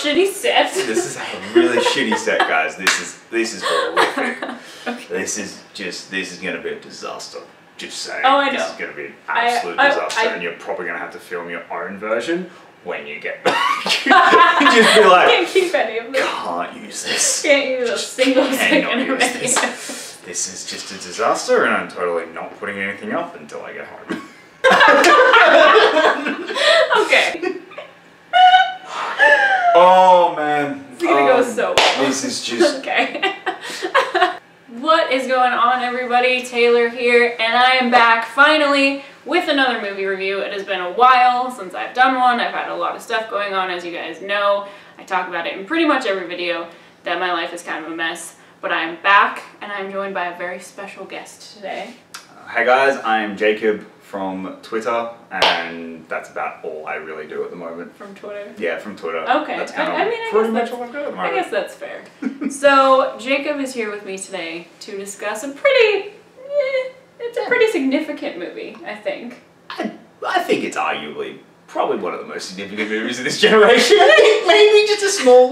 shitty set. This is a really shitty set, guys. This is horrific. Okay. This is gonna be a disaster. Just saying. Oh, I know. This is gonna be an absolute disaster, and you're probably gonna have to film your own version when you get back. Just be like, Can't keep any of this. Can't use this. Can't use a single second Cannot of use it. this. This is just a disaster, and I'm totally not putting anything up until I get home. Okay. Oh man. It's gonna go so well. This is just... Okay. What is going on, everybody? Taylor here, and I am back finally with another movie review. It has been a while since I've done one. I've had a lot of stuff going on, as you guys know. I talk about it in pretty much every video that my life is kind of a mess. But I'm back, and I'm joined by a very special guest today. Hey guys, I'm Jacob from Twitter, and that's about all I really do at the moment. From Twitter? Yeah, from Twitter. Okay. That's kind I of mean, pretty much all I do at the moment. I guess that's fair. So, Jacob is here with me today to discuss a pretty significant movie, I think. I think it's arguably probably one of the most significant movies of this generation. I think maybe just a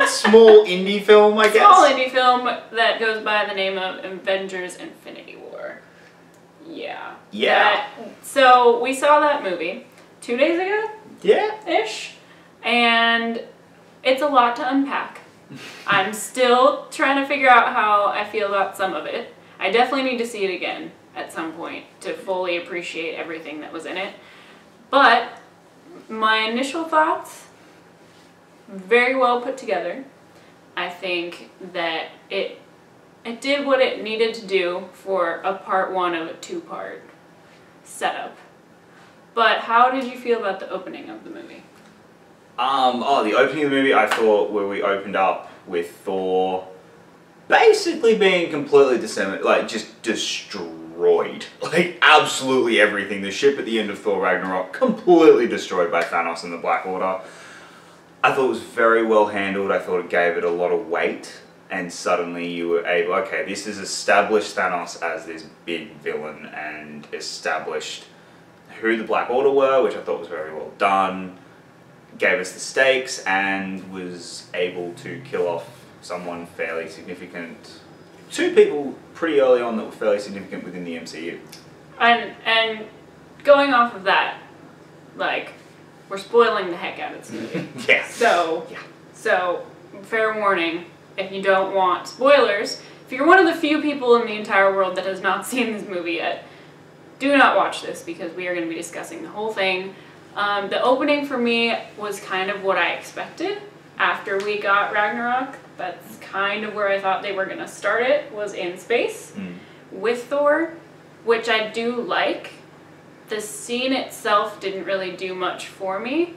small indie film, I guess. Small indie film that goes by the name of Avengers Infinity War. Yeah. Yeah. So we saw that movie 2 days ago? Yeah. Ish. And it's a lot to unpack. I'm still trying to figure out how I feel about some of it. I definitely need to see it again at some point to fully appreciate everything that was in it. But my initial thoughts, very well put together. I think that it did what it needed to do for a part one of a two-part setup. But how did you feel about the opening of the movie? The opening of the movie, I thought, where we opened up with Thor basically being completely disseminated, like just destroyed. Like absolutely everything. The ship at the end of Thor Ragnarok completely destroyed by Thanos and the Black Order. I thought it was very well handled. I thought it gave it a lot of weight. And suddenly you were able, okay, this has established Thanos as this big villain and established who the Black Order were, which I thought was very well done. Gave us the stakes and was able to kill off someone fairly significant. Two people pretty early on that were fairly significant within the MCU. And going off of that, like, we're spoiling the heck out of this movie. Yeah. So, fair warning. If you don't want spoilers, if you're one of the few people in the entire world that has not seen this movie yet, do not watch this because we are going to be discussing the whole thing. The opening for me was kind of what I expected after we got Ragnarok. That's kind of where I thought they were going to start it, was in space with Thor, which I do like. The scene itself didn't really do much for me.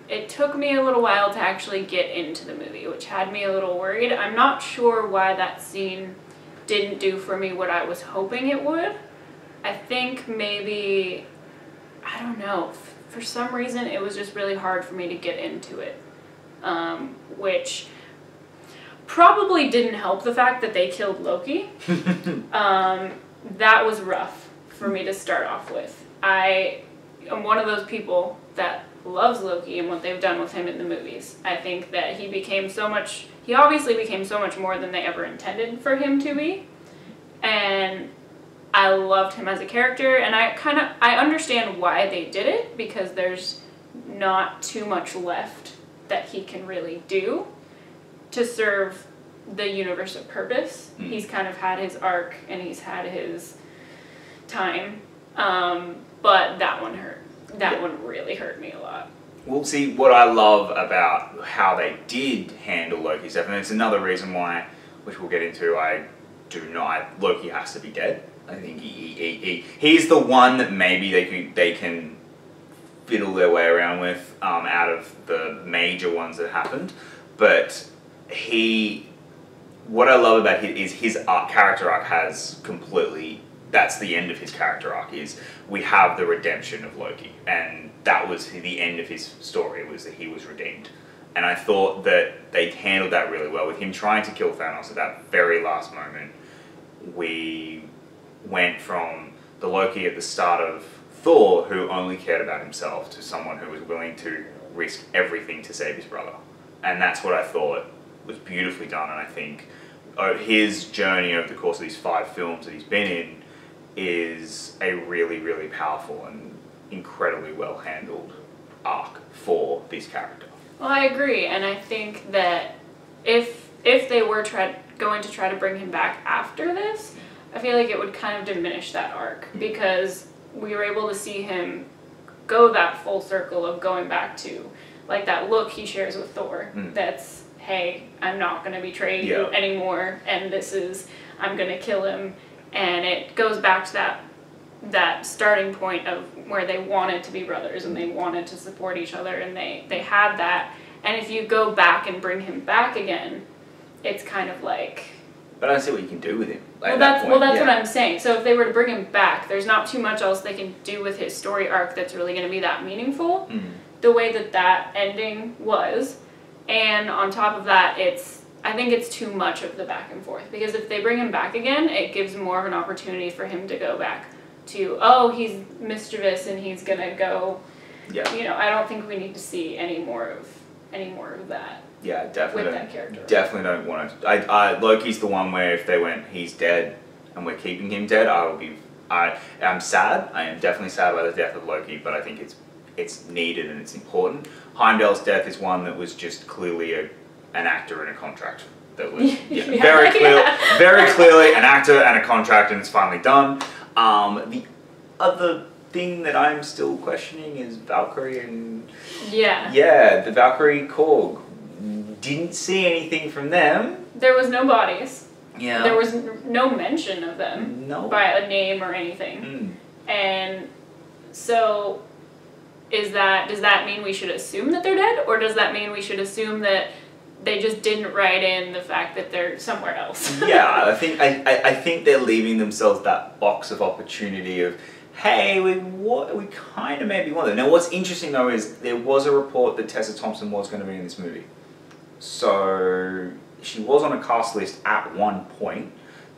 It took me a little while to actually get into the movie, which had me a little worried. I'm not sure why that scene didn't do for me what I was hoping it would. I think maybe, I don't know, for some reason it was just really hard for me to get into it, which probably didn't help the fact that they killed Loki. That was rough for me to start off with. I am one of those people that loves Loki and what they've done with him in the movies. I think that he obviously became so much more than they ever intended for him to be. And I loved him as a character, and I understand why they did it, because there's not too much left that he can really do to serve the universe of purpose. He's kind of had his arc, and he's had his time. But that one hurt. That one really hurt me a lot. Well, see, what I love about how they did handle Loki's death, and it's another reason why, which we'll get into, Loki has to be dead. I think he's the one that maybe they can fiddle their way around with out of the major ones that happened. But what I love about his character arc has completely, that's the end of his character arc, is we have the redemption of Loki, and that was the end of his story, was that he was redeemed. And I thought that they handled that really well with him trying to kill Thanos at that very last moment. We went from the Loki at the start of Thor, who only cared about himself, to someone who was willing to risk everything to save his brother. And that's what I thought was beautifully done, and I think his journey over the course of these 5 films that he's been in is a really, really powerful and incredibly well handled arc for this character. Well, I agree, and I think that if they were going to try to bring him back after this, I feel like it would kind of diminish that arc, because we were able to see him go that full circle of going back to, like, that look he shares with Thor, that's, hey, I'm not going to betray you anymore, and this is, I'm going to kill him, and it goes back to that starting point of where they wanted to be brothers, and they wanted to support each other, and they had that, and if you go back and bring him back again, it's kind of like... But I don't see what you can do with him. Well, that's what I'm saying. So if they were to bring him back, there's not too much else they can do with his story arc that's really going to be that meaningful. The way that ending was, and on top of that, I think it's too much of the back and forth, because if they bring him back again, it gives more of an opportunity for him to go back to, oh, he's mischievous and he's gonna go. You know, I don't think we need to see any more of that. Yeah, definitely. With that character. Definitely don't want to. Loki's the one where if they went, he's dead, and we're keeping him dead, I'm sad. I am definitely sad by the death of Loki, but I think it's needed and it's important. Heimdall's death is one that was just clearly an actor and a contract. That was very clearly an actor and a contract, and it's finally done. The other thing that I'm still questioning is Valkyrie and the Valkyrie Korg. Didn't see anything from them. There was no bodies. Yeah. There was no mention of them by a name or anything. And so does that mean we should assume that they're dead, or does that mean we should assume that they just didn't write in the fact that they're somewhere else? I think they're leaving themselves that box of opportunity of, hey, we kind of maybe want them. Now, what's interesting though is there was a report that Tessa Thompson was going to be in this movie. So she was on a cast list at one point.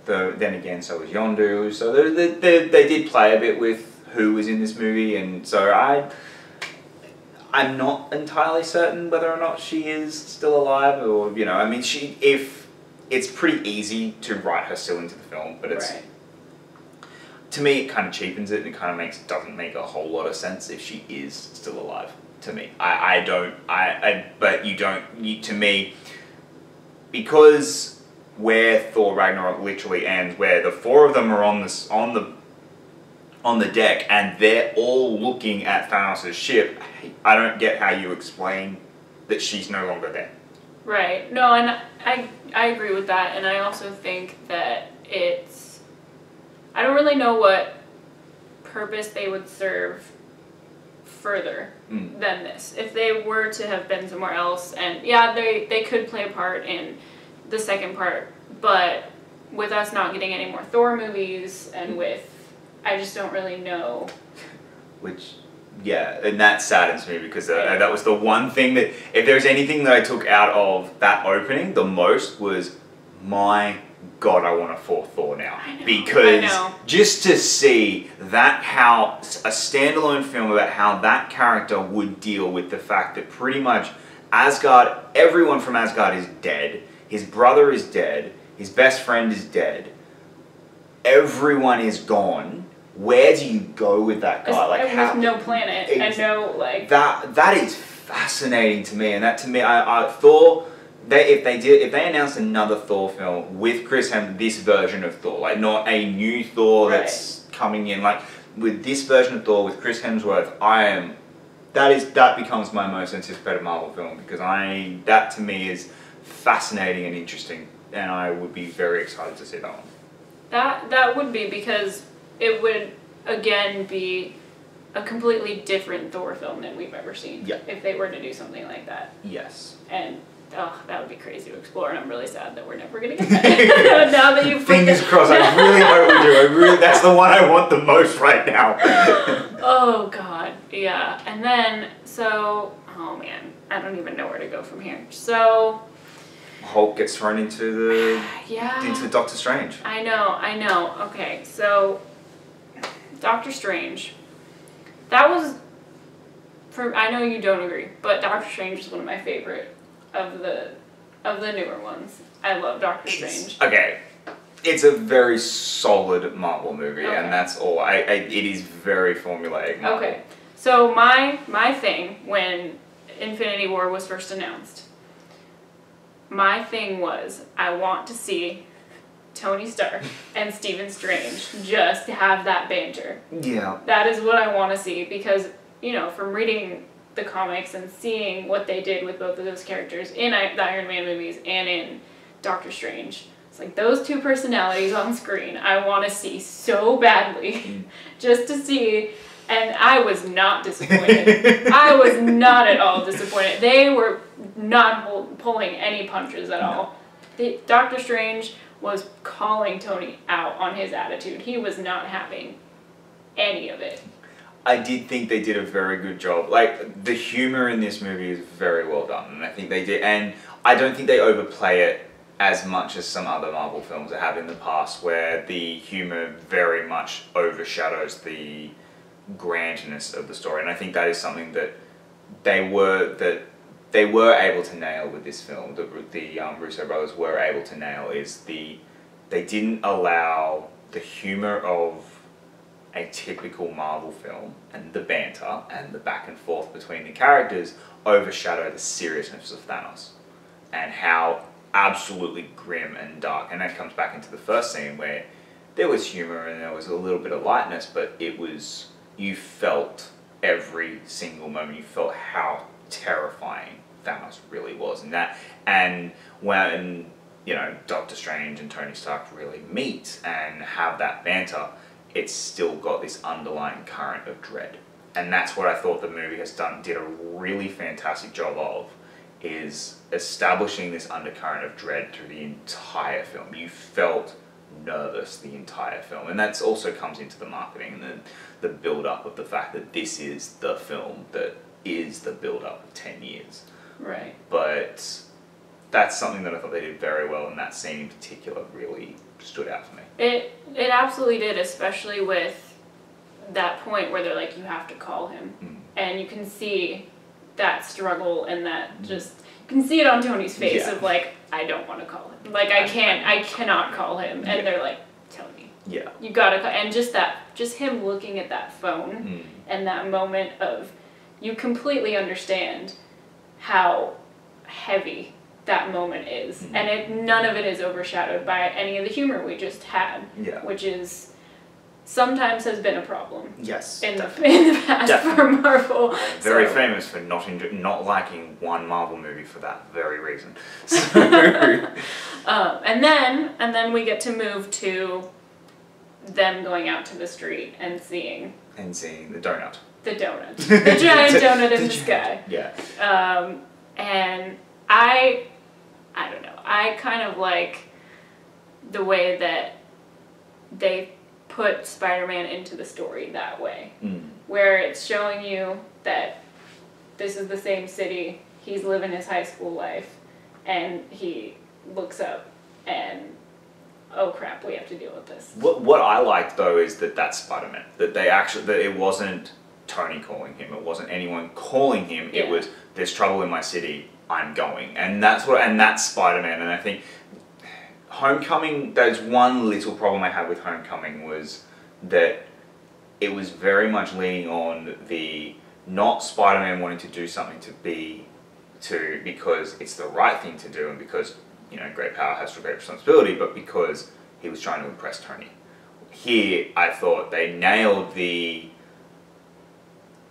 Then again, so was Yondu. So they did play a bit with who was in this movie, and so I'm not entirely certain whether or not she is still alive, or I mean, if it's pretty easy to write her still into the film, but it's to me it kind of cheapens it, and it kind of doesn't make a whole lot of sense if she is still alive. To me, but you don't, to me, because where Thor Ragnarok literally ends, where the 4 of them are on the deck and they're all looking at Thanos' ship, I don't get how you explain that she's no longer there. Right. No, and I agree with that, and I also think that I don't really know what purpose they would serve further than this. If they were to have been somewhere else, and they could play a part in the second part, but with us not getting any more Thor movies, and I just don't really know. And that saddens me, because that was the one thing that, if there's anything that I took out of that opening the most, was my God, I want a 4th Thor now. Because just to see how a standalone film about how that character would deal with the fact that pretty much Asgard, everyone from Asgard is dead, his brother is dead, his best friend is dead, everyone is gone. Where do you go with that guy? With no planet and no That is fascinating to me, and that to me, Thor. If they announced another Thor film with Chris Hemsworth, this version of Thor, not a new Thor that's coming in, with this version of Thor with Chris Hemsworth, that becomes my most anticipated Marvel film, because that to me is fascinating and interesting, and I would be very excited to see that one. That would be, because it would again be a completely different Thor film than we've ever seen. If they were to do something like that. Yes. And that would be crazy to explore, and I'm really sad that we're never going to get that. Now that you've fingers crossed, I really hope we do. That's the one I want the most right now. Oh God, yeah. And then, oh man, I don't even know where to go from here. So Hulk gets thrown into Doctor Strange. I know. Okay, so Doctor Strange. That was I know you don't agree, but Doctor Strange is one of my favorite of the newer ones. I love Doctor Strange. Okay. It's a very solid Marvel movie, and that's all. It is very formulaic Marvel. Okay. So my thing when Infinity War was first announced, my thing was I want to see Tony Stark and Stephen Strange just have that banter. Yeah. That is what I want to see because, you know, from reading the comics and seeing what they did with both of those characters in the Iron Man movies and in Doctor Strange, it's like those two personalities on screen I want to see so badly just to see, and I was not disappointed. I was not at all disappointed. They were not pulling any punches at all. Doctor Strange was calling Tony out on his attitude. He was not having any of it. I did think they did a very good job. Like, the humor in this movie is very well done, and I think they did, and I don't think they overplay it as much as some other Marvel films have in the past, where the humor very much overshadows the grandness of the story, and I think that is something that they were able to nail with this film. The Russo brothers were able to nail they didn't allow the humor of a typical Marvel film and the banter and the back and forth between the characters overshadow the seriousness of Thanos and how absolutely grim and dark. And that comes back into the first scene where there was humor and there was a little bit of lightness, but you felt every single moment. You felt how terrifying Thanos really was, and when, you know, Doctor Strange and Tony Stark really meet and have that banter, it's still got this underlying current of dread, and that's what I thought the movie did a really fantastic job of, is establishing this undercurrent of dread through the entire film. You felt nervous the entire film, and that also comes into the marketing and the build-up of the fact that this is the film that is the build-up of 10 years. Right. But that's something that I thought they did very well, and that scene in particular really stood out for me. It absolutely did, especially with that point where they're like, you have to call him. And you can see that struggle and that just, you can see it on Tony's face of like, I don't want to call him. Like, I cannot call him. And they're like, Tony. Yeah. You gotta call. And just him looking at that phone and that moment of, you completely understand how heavy that moment is, and none of it is overshadowed by any of the humor we just had, which is sometimes has been a problem. Yes, in the past for Marvel. Very famous for not liking one Marvel movie for that very reason. So. And then we get to move to them going out to the street and seeing the donut. The donut. The giant donut in the sky. Yeah. And I don't know. I kind of like the way that they put Spider-Man into the story that way. Where it's showing you that this is the same city, he's living his high school life, and he looks up and, oh crap, we have to deal with this. What I liked though is that's Spider-Man. That it wasn't Tony calling him, it wasn't anyone calling him, it was, there's trouble in my city, I'm going. And that's Spider-Man. And I think Homecoming, there's one little problem I had with Homecoming, was that it was very much leaning on the, not Spider-Man wanting to do something because it's the right thing to do and because, you know, great power has great responsibility, but because he was trying to impress Tony. Here, I thought they nailed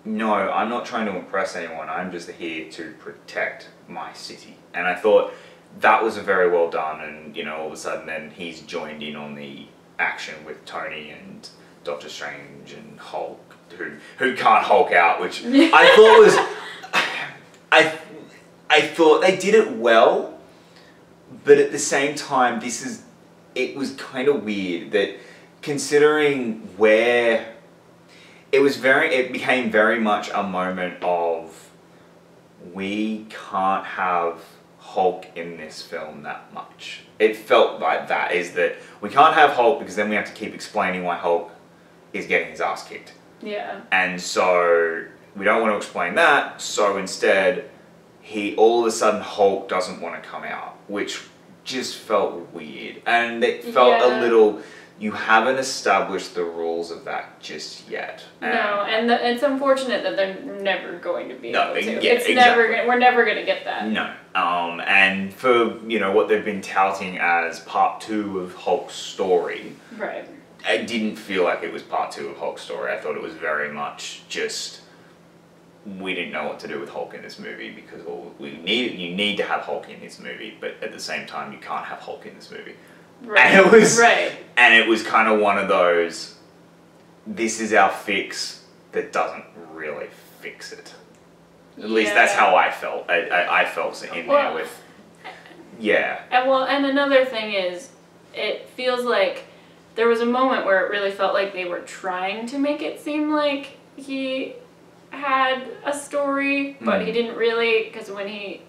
no, I'm not trying to impress anyone, I'm just here to protect my city. And I thought that was very well done, and, you know, all of a sudden then he's joined in on the action with Tony and Doctor Strange and Hulk, who can't Hulk out, which I thought was... I thought they did it well, but at the same time, it was kind of weird that, considering where... It became very much a moment of, we can't have Hulk in this film that much. It felt like that, is that we can't have Hulk because then we have to keep explaining why Hulk is getting his ass kicked. Yeah. And so we don't want to explain that, so instead, all of a sudden Hulk doesn't want to come out, which just felt weird. And it felt a little, you haven't established the rules of that just yet. No, and it's unfortunate that they're never going to be able to. Yeah, it's we're never going to get that. No. And for, you know, what they've been touting as part 2 of Hulk's story. Right. I didn't feel like it was part 2 of Hulk's story. I thought it was very much just, we didn't know what to do with Hulk in this movie because you need to have Hulk in this movie, but at the same time you can't have Hulk in this movie. Right. And it was kind of one of those, this is our fix that doesn't really fix it. At least that's how I felt. I felt in there with, And another thing is, it feels like there was a moment where it really felt like they were trying to make it seem like he had a story, but he didn't really, because when he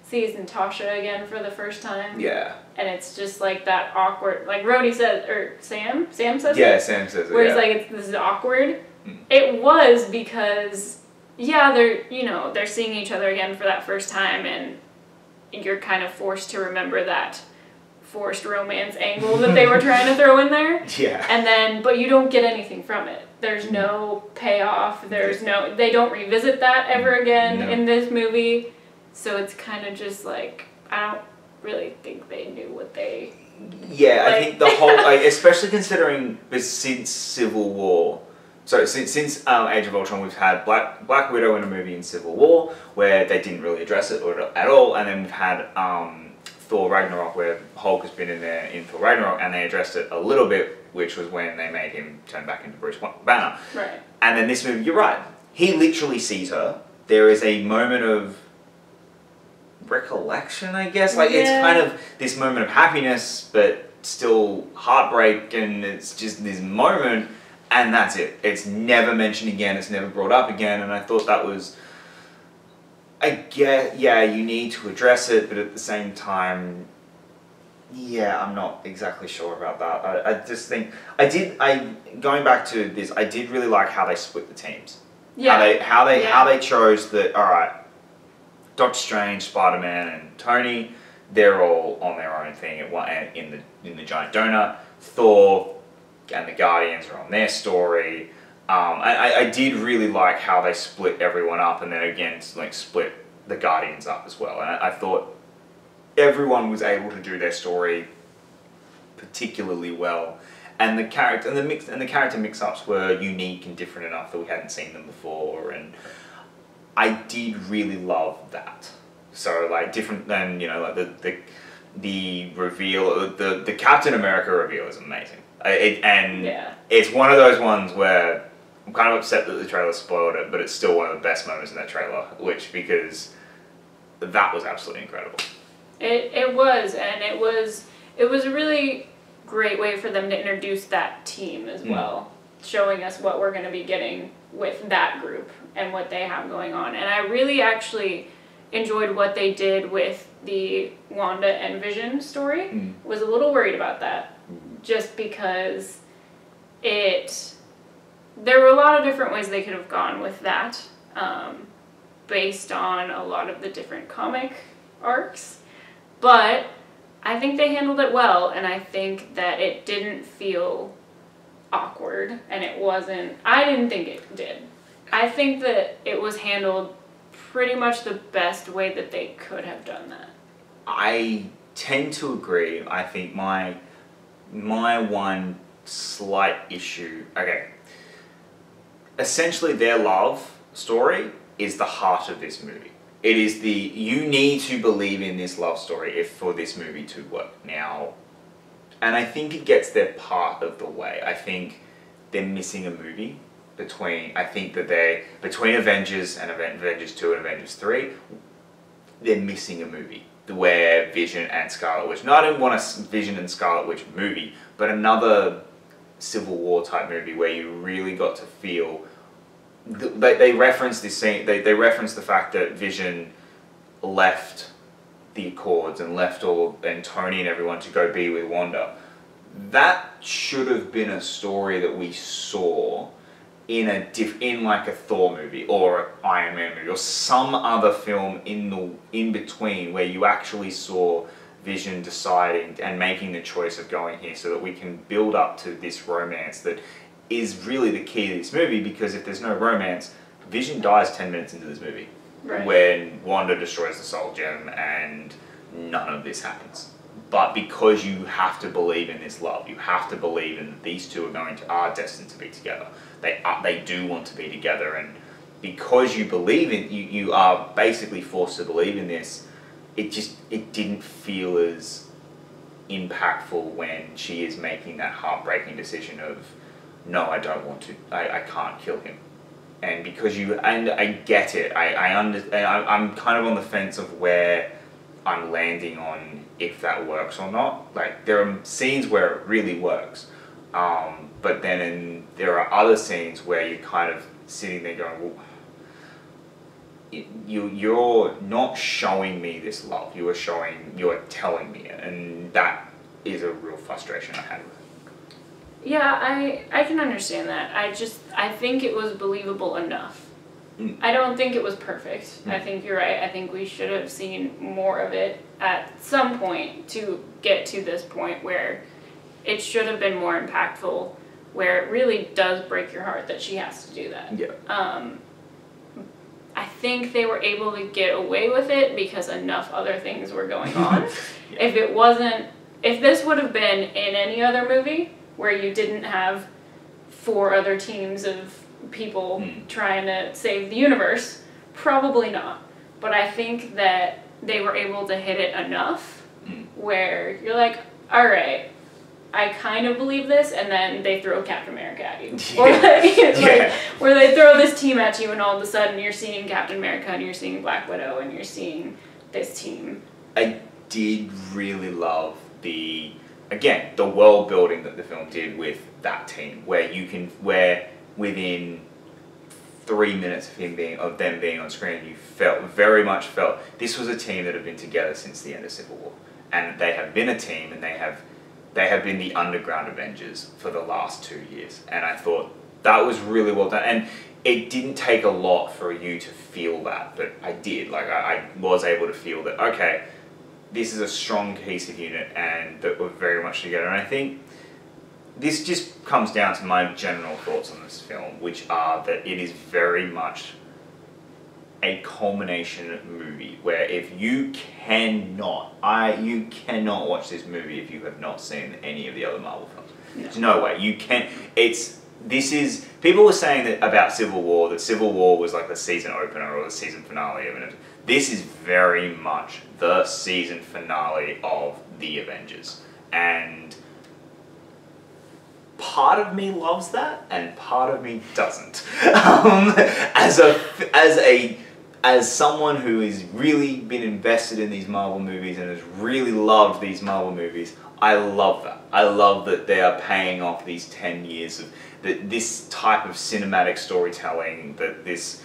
sees Natasha again for the first time, and it's just like that awkward, like Rhodey said, or Sam says it? Yeah, Sam says it, where he's like, this is awkward. It was because, they're seeing each other again for that first time, and you're kind of forced to remember that forced romance angle that they were trying to throw in there. Yeah. And then, but you don't get anything from it. There's no payoff. They don't revisit that ever again in this movie. So it's kind of just like, I don't really think they knew what they... Yeah, I think the whole, especially considering since Civil War, since Age of Ultron, we've had Black Widow in a movie in Civil War, where they didn't really address it at all, and then we've had Thor Ragnarok, where Hulk has been in Thor Ragnarok, and they addressed it a little bit, which was when they made him turn back into Bruce Banner. Right. And then this movie, you're right, he literally sees her. There is a moment of recollection, I guess. It's kind of this moment of happiness, but still heartbreak, and it's just this moment, and that's it. It's never mentioned again, it's never brought up again, and I thought that was... I get, you need to address it, but at the same time, I'm not exactly sure about that. I just think, going back to this, I did really like how they split the teams. Yeah. How they chose that, alright, Doctor Strange, Spider-Man, and Tony, they're all on their own thing in the giant donut. Thor and the Guardians are on their story. I did really like how they split everyone up, and then again, split the Guardians up as well. And I thought everyone was able to do their story particularly well, and the character mix-ups were unique and different enough that we hadn't seen them before, and I did really love that. So different than the reveal, the Captain America reveal is amazing, it's one of those ones where I'm kind of upset that the trailer spoiled it, but it's still one of the best moments in that trailer, because that was absolutely incredible. It was, and it was a really great way for them to introduce that team as well, showing us what we're going to be getting with that group and what they have going on. And I really actually enjoyed what they did with the Wanda and Vision story. Was a little worried about that, just because there were a lot of different ways they could have gone with that, based on a lot of the different comic arcs. But I think they handled it well, and I think that it didn't feel awkward, and I didn't think it did. I think that it was handled pretty much the best way that they could have done that. I tend to agree. I think my one slight issue, essentially their love story is the heart of this movie. It is you need to believe in this love story for this movie to work now. And I think it gets their part of the way. I think they're missing a movie between Avengers and Avengers 2 and Avengers 3. They're missing a movie where Vision and Scarlet Witch, no, I don't want a Vision and Scarlet Witch movie, but another Civil War type movie where you really got to feel... They reference this scene, they reference the fact that Vision left the Accords and and Tony and everyone to go be with Wanda. That should have been a story that we saw, in like a Thor movie or an Iron Man movie or some other film in between where you actually saw Vision deciding and making the choice of going here, so that we can build up to this romance that is really the key to this movie. Because if there's no romance, Vision dies 10 minutes into this movie, right, when Wanda destroys the Soul Gem and none of this happens. But because you have to believe in this love, you have to believe in that these two are destined to be together. They do want to be together, and because you believe in you are basically forced to believe in this. It didn't feel as impactful when she is making that heartbreaking decision of, no, I don't want to, I can't kill him. And because and I get it, I'm kind of on the fence of where I'm landing on if that works or not. Like, there are scenes where it really works, but then there are other scenes where you're kind of sitting there going, well, you're not showing me this love. You're telling me it, and that is a real frustration I had with it. Yeah, I can understand that. I think it was believable enough. I don't think it was perfect. I think you're right. I think we should have seen more of it at some point to get to this point where it should have been more impactful, where it really does break your heart that she has to do that. Yeah. I think they were able to get away with it because enough other things were going on. Yeah. If this would have been in any other movie where you didn't have 4 other teams of people trying to save the universe, probably not. But I think that they were able to hit it enough where you're like, all right, I kind of believe this, and then they throw Captain America at you. Yeah. Or like, where they throw this team at you, and all of a sudden you're seeing Captain America, and you're seeing Black Widow, and you're seeing this team. I did really love the world building that the film did with that team, where within 3 minutes of them being on screen, you very much felt this was a team that had been together since the end of Civil War, and they have been a team, and they have been the underground Avengers for the last 2 years. And I thought that was really well done. And it didn't take a lot for you to feel that, but I did. Like, I was able to feel that, okay, this is a strong cohesive unit and that we're very much together. And I think this just comes down to my general thoughts on this film, which are that it is very much a culmination movie where if you cannot watch this movie if you have not seen any of the other Marvel films. No. There's no way. You can. People were saying that about Civil War, that Civil War was like the season opener or the season finale of it. This is very much the season finale of the Avengers. And part of me loves that, and part of me doesn't. As someone who has really been invested in these Marvel movies and has really loved these Marvel movies, I love that. I love that they are paying off these 10 years of this type of cinematic storytelling, that this,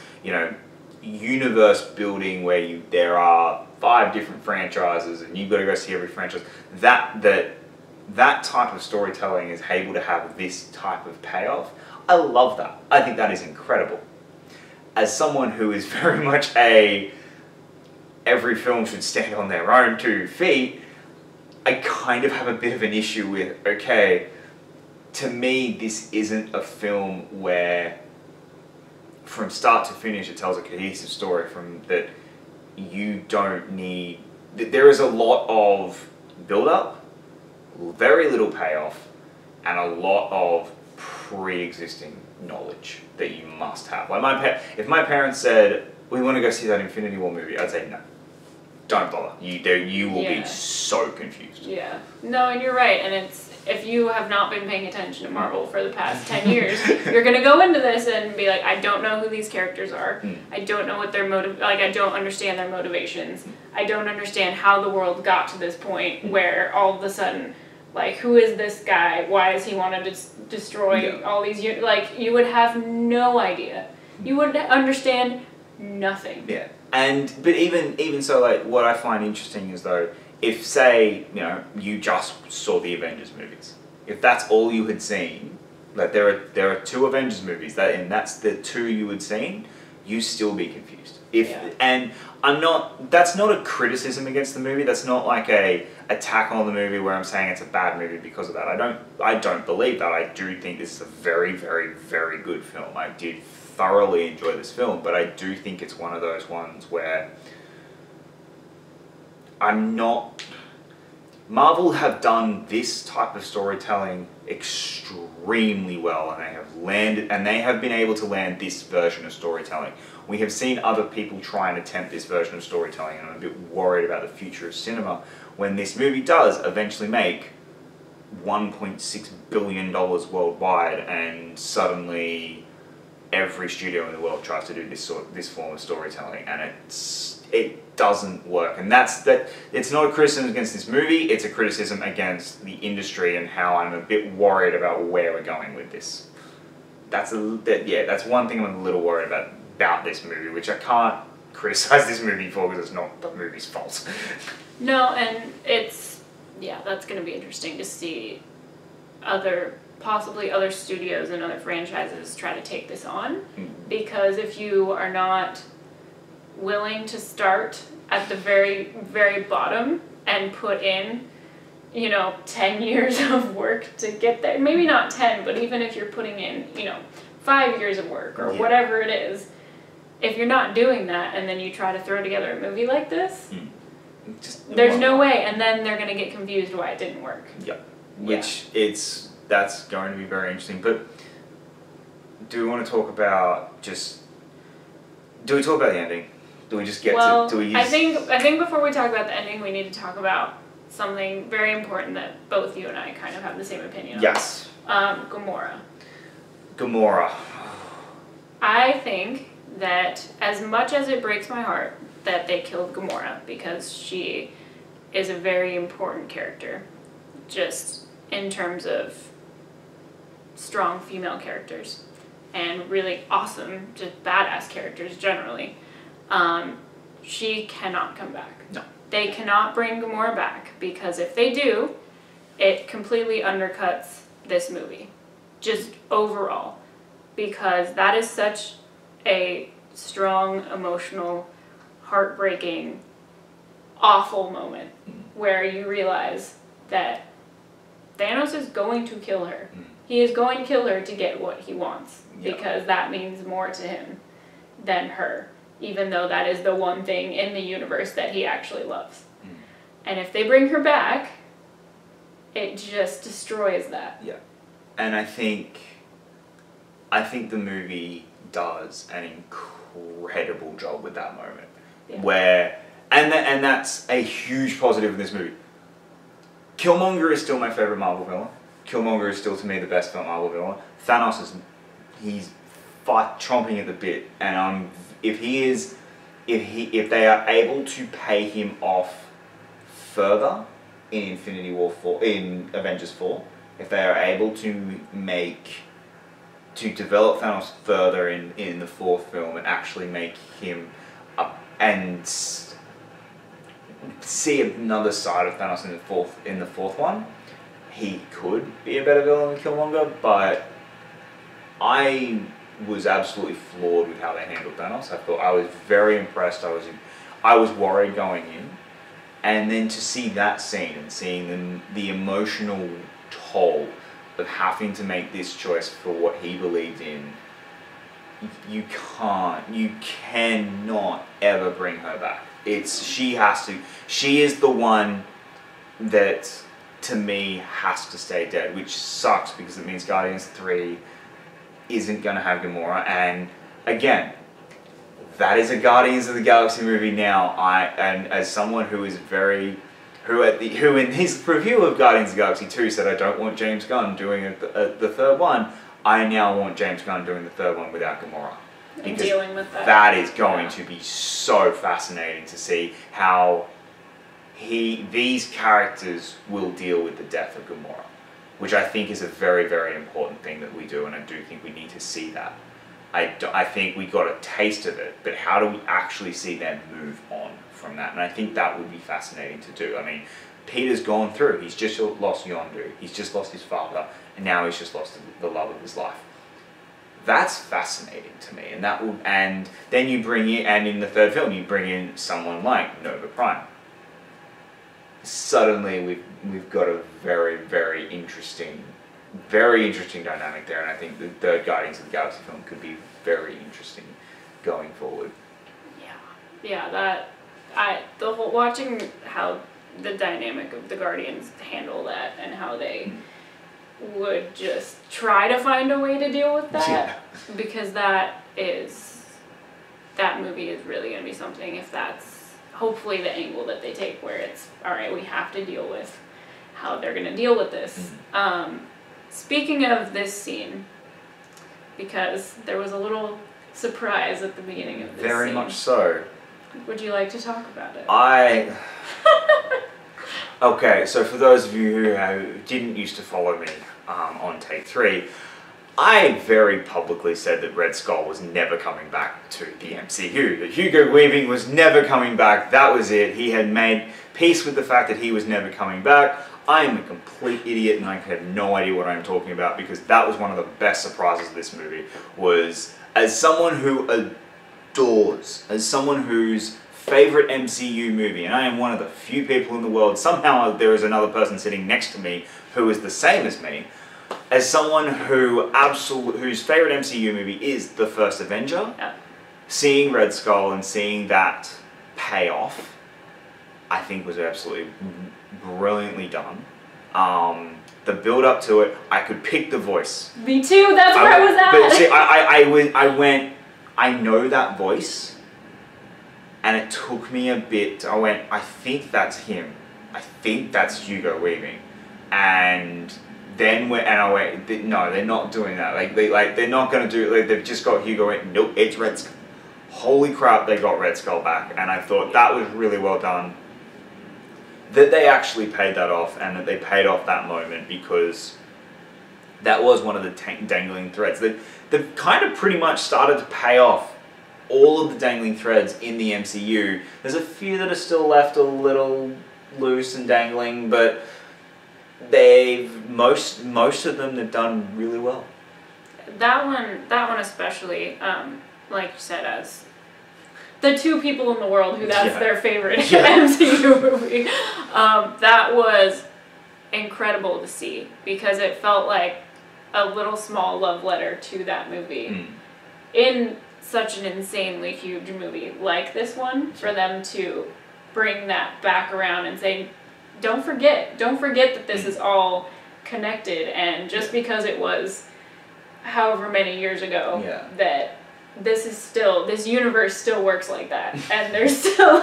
universe building where there are 5 different franchises and you've got to go see every franchise. That type of storytelling is able to have this type of payoff. I love that. I think that is incredible. As someone who is very much every film should stand on their own 2 feet, I kind of have a bit of an issue with, okay, to me this isn't a film where from start to finish it tells a cohesive story that you don't need. There is a lot of build-up, very little payoff, and a lot of pre-existing knowledge that you must have. Like if my parents said, we want to go see that Infinity War movie, I'd say no. Don't bother. You will be so confused. Yeah. No, and you're right. And if you have not been paying attention to Marvel for the past 10 years, you're going to go into this and be like, I don't know who these characters are. I don't know what their I don't understand their motivations. I don't understand how the world got to this point where all of a sudden, like, who is this guy? Why does he want to destroy all these units? Like, you would have no idea. You would understand nothing. Yeah. But even so, like, what I find interesting is, though, if, say, you just saw the Avengers movies, if that's all you had seen, Like there are 2 Avengers movies and that's the 2 you would seen, you still be confused. And that's not a criticism against the movie. That's not like a attack on the movie where I'm saying it's a bad movie because of that. I don't believe that. I do think this is a very, very, very good film. I did thoroughly enjoy this film, but I do think it's one of those ones where Marvel have done this type of storytelling extremely well, and they have been able to land this version of storytelling. We have seen other people try and attempt this version of storytelling, and I'm a bit worried about the future of cinema when this movie does eventually make $1.6 billion worldwide, and suddenly every studio in the world tries to do this form of storytelling, and it doesn't work. And it's not a criticism against this movie, it's a criticism against the industry and how I'm a bit worried about where we're going with this. That's one thing I'm a little worried about this movie, which I can't criticize this movie for because it's not the movie's fault. No, and that's going to be interesting to see possibly other studios and other franchises try to take this on, because if you are not willing to start at the very, very bottom and put in 10 years of work to get there, maybe not 10, but even if you're putting in 5 years of work or whatever it is, if you're not doing that and then you try to throw together a movie like this, there's no way, and then they're going to get confused why it didn't work. That's going to be very interesting. But do we want to talk about do we talk about the ending? Do we just get to... I think before we talk about the ending, we need to talk about something very important that both you and I kind of have the same opinion on. Yes. Gamora. Gamora. I think that as much as it breaks my heart that they killed Gamora, because she is a very important character, just in terms of strong female characters, and really awesome, just badass characters generally, she cannot come back. No. They cannot bring Gamora back, because if they do, it completely undercuts this movie, just overall, because that is such a strong, emotional, heartbreaking, awful moment where you realize that Thanos is going to kill her. He is going to kill her to get what he wants, because that means more to him than her, even though that is the one thing in the universe that he actually loves. And if they bring her back, it just destroys that. Yeah. And I think the movie does an incredible job with that moment. Where, and that's a huge positive in this movie. Killmonger is still my favorite Marvel villain. Killmonger is still, to me, the best Marvel villain. Thanos he's chomping at the bit, and if they are able to pay him off further in in Avengers 4, if they are able to develop Thanos further in the 4th film and actually make him and see another side of Thanos in the fourth one, he could be a better villain than Killmonger, but I was absolutely floored with how they handled Thanos. I was very impressed. I was worried going in, and then to see that scene and seeing the emotional toll of having to make this choice for what he believed in, you cannot ever bring her back. She is the one that, to me, has to stay dead, which sucks because it means Guardians 3 isn't going to have Gamora, and again, that is a Guardians of the Galaxy movie now. And as someone who is who in his review of Guardians of the Galaxy 2 said, I don't want James Gunn doing the third one, I now want James Gunn doing the third one without Gamora. And dealing with that. That is going to be so fascinating to see how these characters will deal with the death of Gamora, which I think is a very, very important thing that we do, and I do think we need to see that. I think we got a taste of it, but how do we actually see them move on from that? And I think that would be fascinating to do. I mean, Peter's gone through. He's just lost Yondu. He's just lost his father, and now he's just lost the love of his life. That's fascinating to me, and then you bring in, and in the third film you bring in someone like Nova Prime. Suddenly we've got a very interesting dynamic there, and I think the third Guardians of the Galaxy film could be very interesting going forward. Yeah, watching how the dynamic of the Guardians handle that and how they would just try to find a way to deal with that, because that movie is really going to be something, if that's hopefully the angle that they take, where it's, all right, we have to deal with how they're going to deal with this. Speaking of this scene, because there was a little surprise at the beginning of this Very scene. much so. Would you like to talk about it? Okay, so for those of you who didn't used to follow me on Take 3, I very publicly said that Red Skull was never coming back to the MCU. That Hugo Weaving was never coming back. That was it. He had made peace with the fact that he was never coming back. I am a complete idiot and I have no idea what I'm talking about, because that was one of the best surprises of this movie. Was, as someone who adores, as someone whose favorite MCU movie, and I am one of the few people in the world, somehow there is another person sitting next to me who is the same as me, as someone whose favorite MCU movie is the first Avenger, seeing Red Skull and seeing that payoff, I think was absolutely brilliantly done. The build up to it, I could pick the voice. Me too, that's where I was at. But see, I went, I know that voice, and it took me a bit, I went, I think that's him. I think that's Hugo Weaving. And then I went, no, they're not doing that. They're not going to do it. They've just got Hugo Weaving. Nope, it's Red Skull. Holy crap, they got Red Skull back. And I thought that was really well done. That they actually paid that off, and that they paid off that moment, because that was one of the dangling threads. They've kind of pretty much started to pay off all of the dangling threads in the MCU. There's a few that are still left a little loose and dangling, but most of them they've done really well. That one especially, like you said, as the two people in the world who that's their favorite MCU movie, that was incredible to see, because it felt like a little small love letter to that movie in such an insanely huge movie like this one, for them to bring that back around and say, don't forget that this is all connected, and just because it was however many years ago, that this universe still works like that, and there's still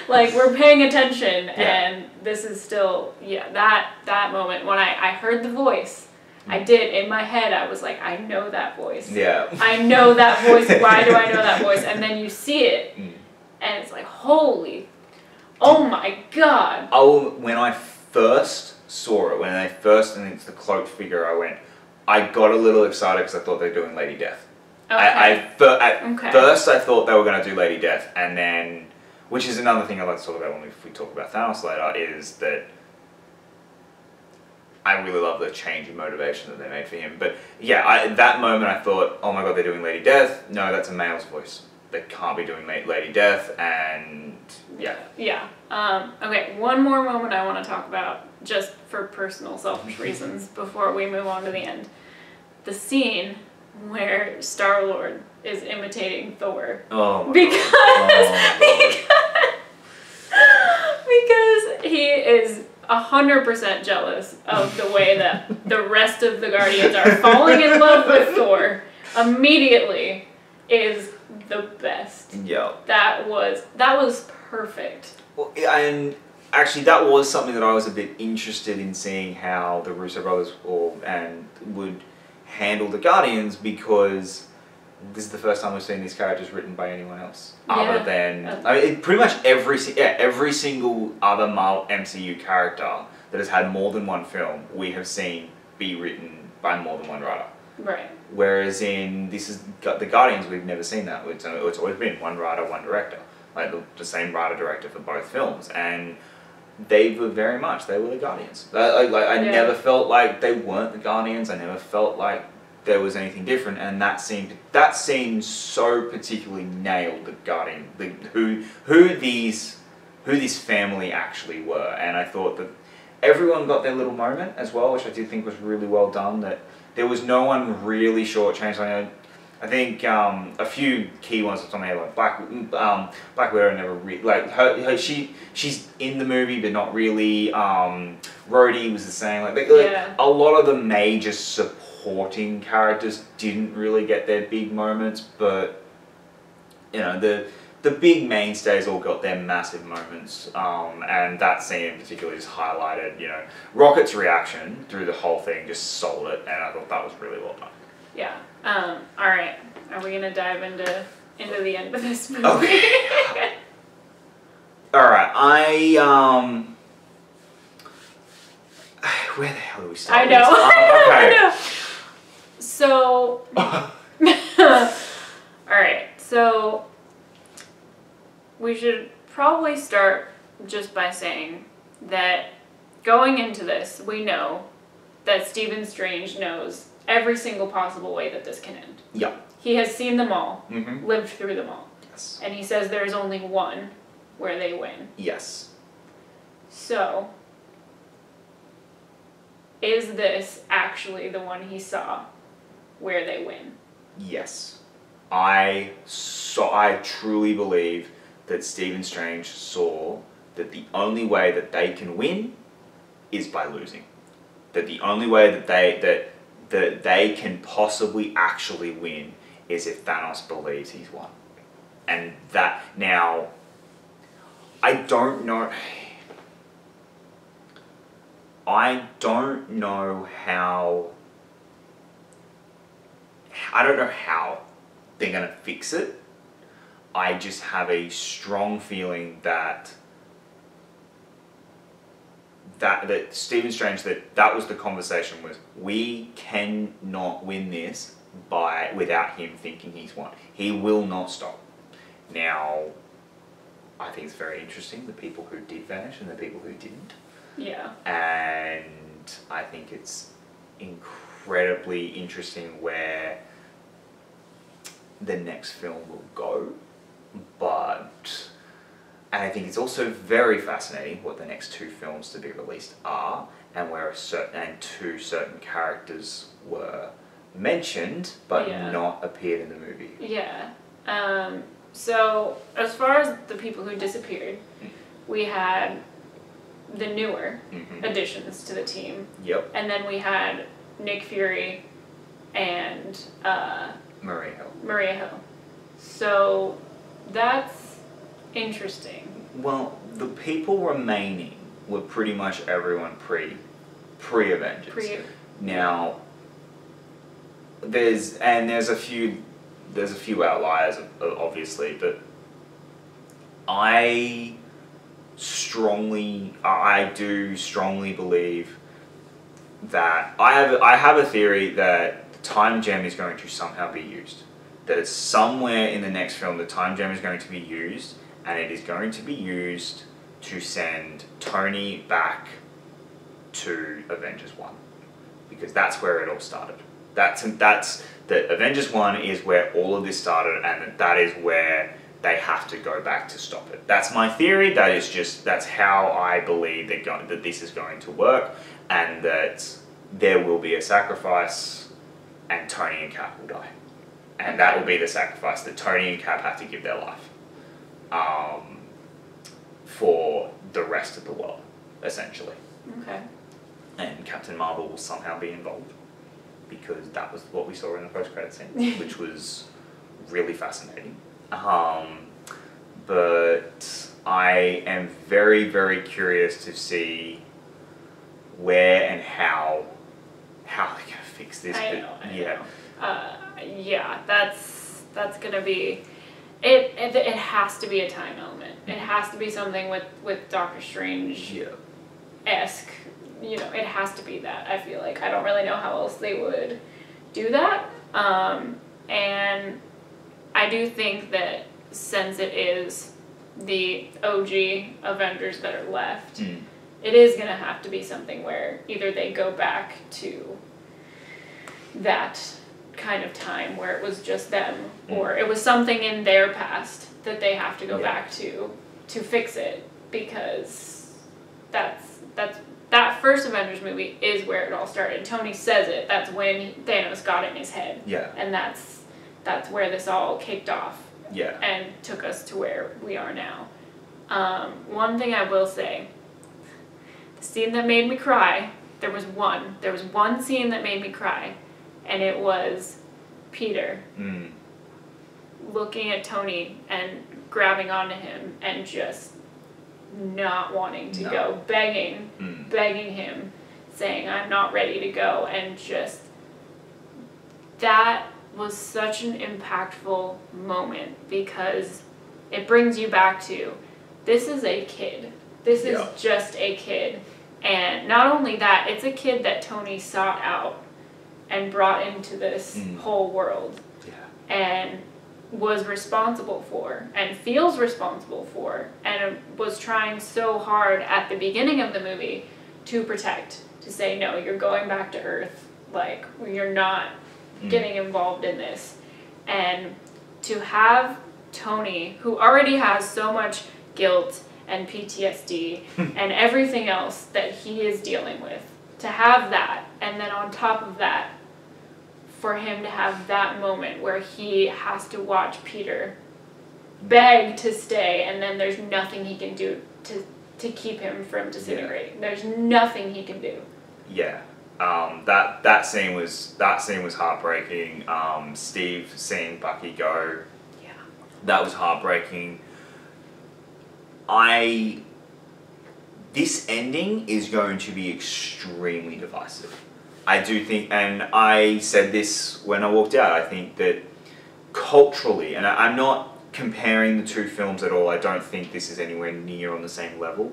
like we're paying attention, and this is still, that moment when I heard the voice, I did, in my head, I was like, I know that voice. I know that voice. Why do I know that voice? And then you see it, and it's like, holy, oh my god. When I first saw it, and it's the cloaked figure, I got a little excited because I thought they were doing Lady Death. At first I thought they were going to do Lady Death, and then, which is another thing I'd like to talk about when we talk about Thanos later, is that I really love the change in motivation that they made for him. But at that moment I thought, oh my god, they're doing Lady Death. No, that's a male's voice. They can't be doing Lady Death, and okay, one more moment I want to talk about, just for personal selfish reasons, before we move on to the end. The scene where Star-Lord is imitating Thor. Oh my because he is 100% jealous of the way that the rest of the Guardians are falling in love with Thor immediately is the best. That was perfect. Well, and actually that was something that I was a bit interested in seeing how the Russo brothers would handle the Guardians, because this is the first time we've seen these characters written by anyone else other than pretty much every single other Marvel MCU character that has had more than one film we have seen be written by more than one writer. Right. Whereas in the Guardians, we've never seen that. It's always been one writer, one director, like the same writer director for both films. And they were the Guardians. I never felt like they weren't the Guardians. I never felt like there was anything different, and that scene so particularly nailed the Guardian, who this family actually were, and I thought that everyone got their little moment as well, which I did think was really well done. That there was no one really shortchanged. I think a few key ones off the top of my head, like Black Widow never she's in the movie but not really. Rhodey was the same. A lot of the major supporting characters didn't really get their big moments, but the big mainstays all got their massive moments, and that scene in particular just highlighted, Rocket's reaction through the whole thing just sold it, and I thought that was really well done. Yeah. All right. Are we gonna dive into the end of this movie? Okay. All right. Where the hell do we start? I know. Okay. I know. So. All right. So. We should probably start just by saying that going into this, we know that Stephen Strange knows every single possible way that this can end. Yeah. He has seen them all, Mm-hmm. lived through them all. Yes. And he says there's only one where they win. Yes. So, is this actually the one he saw where they win? Yes. I truly believe that Stephen Strange saw that the only way that they can win is by losing. That the only way that they can possibly actually win is if Thanos believes he's won. And that, now, I don't know how they're going to fix it. I just have a strong feeling that Stephen Strange, that was the conversation, was we cannot win this without him thinking he's won. He will not stop. Now, I think it's very interesting, the people who did vanish and the people who didn't. Yeah. And I think it's incredibly interesting where the next film will go. And I think it's also very fascinating what the next two films to be released are, and where two certain characters were mentioned but not appeared in the movie. Yeah. So as far as the people who disappeared, we had the newer additions to the team. Yep. And then we had Nick Fury and Maria Hill. So that's interesting. Well, the people remaining were pretty much everyone pre-Avengers. Now, there's a few outliers, obviously, but I do strongly believe that I have a theory that the time gem is going to somehow be used. That it's somewhere in the next film the time gem is going to be used, and it is going to be used to send Tony back to Avengers 1. Because that's where it all started. That Avengers 1 is where all of this started, and that is where they have to go back to stop it. That's my theory. That's how I believe that this is going to work, and that there will be a sacrifice, and Tony and Cap will die. And that will be the sacrifice that Tony and Cap have to give their life for the rest of the world, essentially. Okay. And Captain Marvel will somehow be involved, because that was what we saw in the post-credit scene, which was really fascinating. But I am very, very curious to see where and how they're going to fix this. I know. Yeah, that's gonna be. It has to be a time element. It has to be something with Doctor Strange-esque. It has to be that. I feel like I don't really know how else they would do that. And I do think that since it is the OG Avengers that are left, it is going to have to be something where either they go back to that kind of time where it was just them, or it was something in their past that they have to go back to fix it, because that first Avengers movie is where it all started. Tony says it. That's when Thanos got it in his head. Yeah. And that's where this all kicked off. Yeah. And took us to where we are now. One thing I will say, the scene that made me cry, there was one scene that made me cry, and it was Peter looking at Tony and grabbing onto him and just not wanting to go, begging him, saying, I'm not ready to go, and just, that was such an impactful moment, because it brings you back to, this is a kid. This is just a kid. And not only that, it's a kid that Tony sought out and brought into this whole world. Yeah. And was responsible for, and feels responsible for, and was trying so hard at the beginning of the movie to protect, to say, no, you're going back to Earth, like, you're not getting involved in this. And to have Tony, who already has so much guilt and PTSD and everything else that he is dealing with, to have that, and then on top of that, for him to have that moment where he has to watch Peter beg to stay, and then there's nothing he can do to keep him from disintegrating. There's nothing he can do. Yeah. That scene was heartbreaking. Steve seeing Bucky go. Yeah. That was heartbreaking. This ending is going to be extremely divisive. I do think, and I said this when I walked out, I think that culturally, and I'm not comparing the two films at all, I don't think this is anywhere near on the same level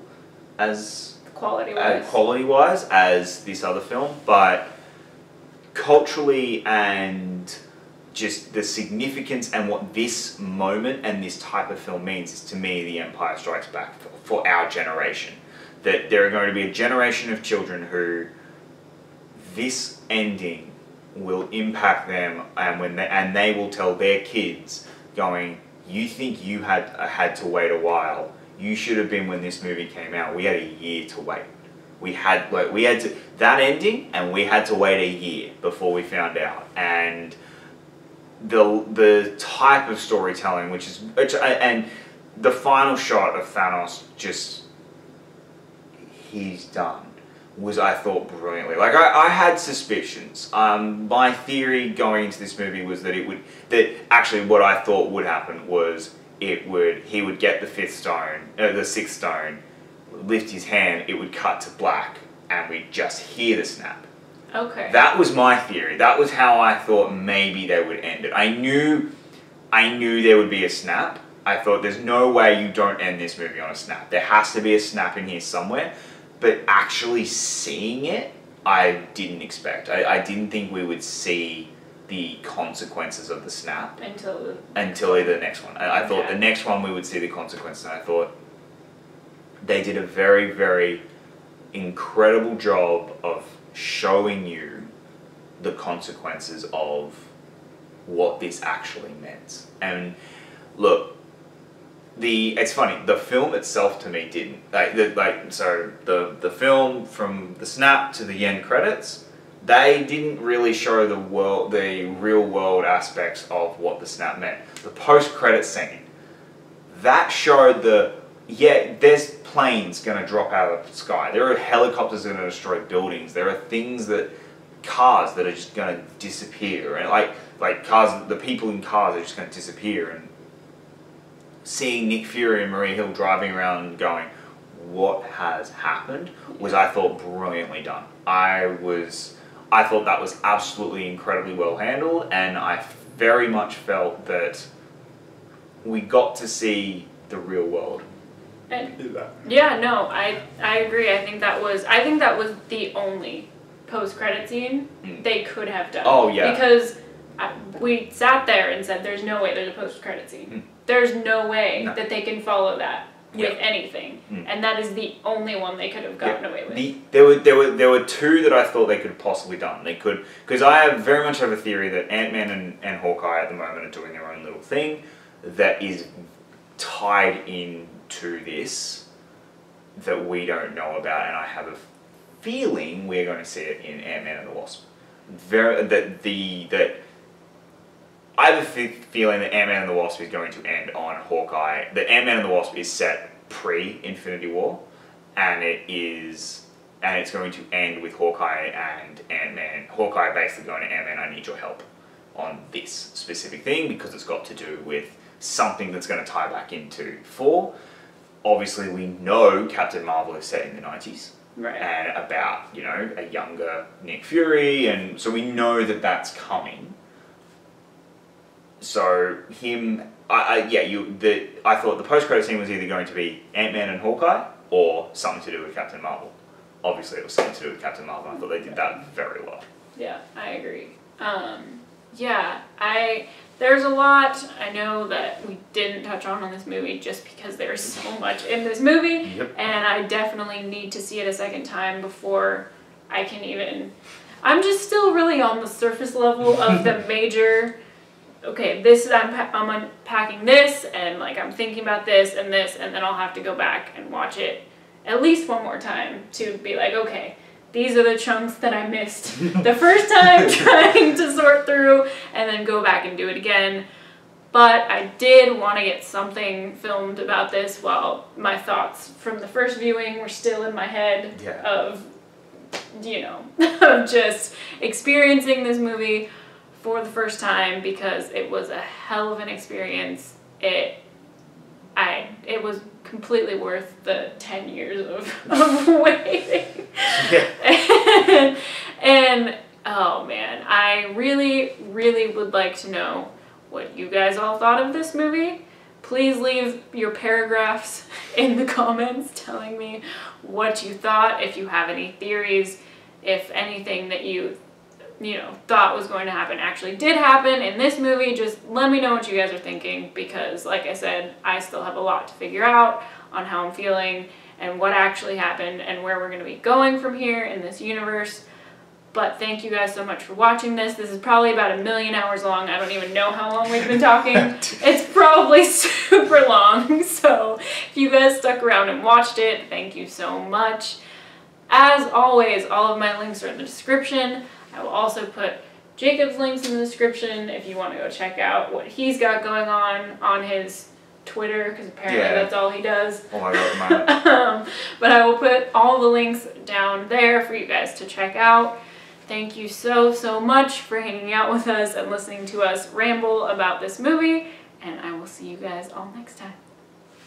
as quality-wise as this other film, but culturally and just the significance and what this moment and this type of film means is, to me, The Empire Strikes Back for our generation. That there are going to be a generation of children who this ending will impact them, and they will tell their kids, going, you think you had to wait a while. You should have been when this movie came out. We had a year to wait. We had to that ending, and we had to wait a year before we found out. And the type of storytelling, and the final shot of Thanos, just, he's done, was, I thought, brilliantly. Like, I had suspicions. My theory going into this movie was that actually what I thought would happen was he would get the sixth stone, lift his hand, it would cut to black, and we'd just hear the snap. Okay. That was my theory. That was how I thought maybe they would end it. I knew there would be a snap. I thought, there's no way you don't end this movie on a snap. There has to be a snap in here somewhere. But actually seeing it, I didn't expect. I didn't think we would see the consequences of the snap until the next one. I thought the next one we would see the consequences, and I thought they did a very, very incredible job of showing you the consequences of what this actually meant. And look, it's funny, the film itself to me didn't. The film from the snap to the end credits, they didn't really show the real world aspects of what the snap meant. The post-credit scene, that showed there's planes going to drop out of the sky. There are helicopters going to destroy buildings. There are cars that are just going to disappear. And like cars, the people in cars are just going to disappear. And seeing Nick Fury and Maria Hill driving around going, what has happened, was, I thought, brilliantly done. I thought that was absolutely incredibly well handled, and I very much felt that we got to see the real world. Yeah, no, I agree. I think that was the only post-credit scene they could have done. Oh, yeah. Because we sat there and said, there's no way there's a post-credit scene. There's no way that they can follow that with anything. And that is the only one they could have gotten away with. There were two that I thought they could have possibly done. They could, because I very much have a theory that Ant-Man and Hawkeye at the moment are doing their own little thing that is tied into this that we don't know about, and I have a feeling we're going to see it in Ant-Man and the Wasp. I have a feeling that Ant-Man and the Wasp is going to end on Hawkeye. That Ant-Man and the Wasp is set pre-Infinity War, and it's going to end with Hawkeye and Ant-Man. Hawkeye basically going to Ant-Man, I need your help on this specific thing because it's got to do with something that's going to tie back into 4. Obviously, we know Captain Marvel is set in the 90s. Right. And about, you know, a younger Nick Fury, and so we know that that's coming. So I thought the post-credit scene was either going to be Ant-Man and Hawkeye or something to do with Captain Marvel. Obviously, it was something to do with Captain Marvel. I thought they did that very well. Yeah, I agree. There's a lot I know that we didn't touch on this movie just because there's so much in this movie. Yep. And I definitely need to see it a second time before I can even... I'm just still really on the surface level of the major... Okay, I'm unpacking this, and like I'm thinking about this, and then I'll have to go back and watch it at least one more time to be like, okay, these are the chunks that I missed the first time trying to sort through, and then go back and do it again. But I did want to get something filmed about this while my thoughts from the first viewing were still in my head of, you know, of just experiencing this movie for the first time because it was a hell of an experience. It was completely worth the 10 years of waiting. Yeah. and oh man, I really, really would like to know what you guys all thought of this movie. Please leave your paragraphs in the comments telling me what you thought, if you have any theories, if anything that you thought was going to happen actually did happen in this movie. Just let me know what you guys are thinking because, like I said, I still have a lot to figure out on how I'm feeling and what actually happened and where we're going to be going from here in this universe. But thank you guys so much for watching this. This is probably about 1 million hours long. I don't even know how long we've been talking. It's probably super long. So if you guys stuck around and watched it, thank you so much. As always, all of my links are in the description. I will also put Jacob's links in the description if you want to go check out what he's got going on his Twitter, because apparently that's all he does. Oh my god, but I will put all the links down there for you guys to check out. Thank you so, so much for hanging out with us and listening to us ramble about this movie, and I will see you guys all next time.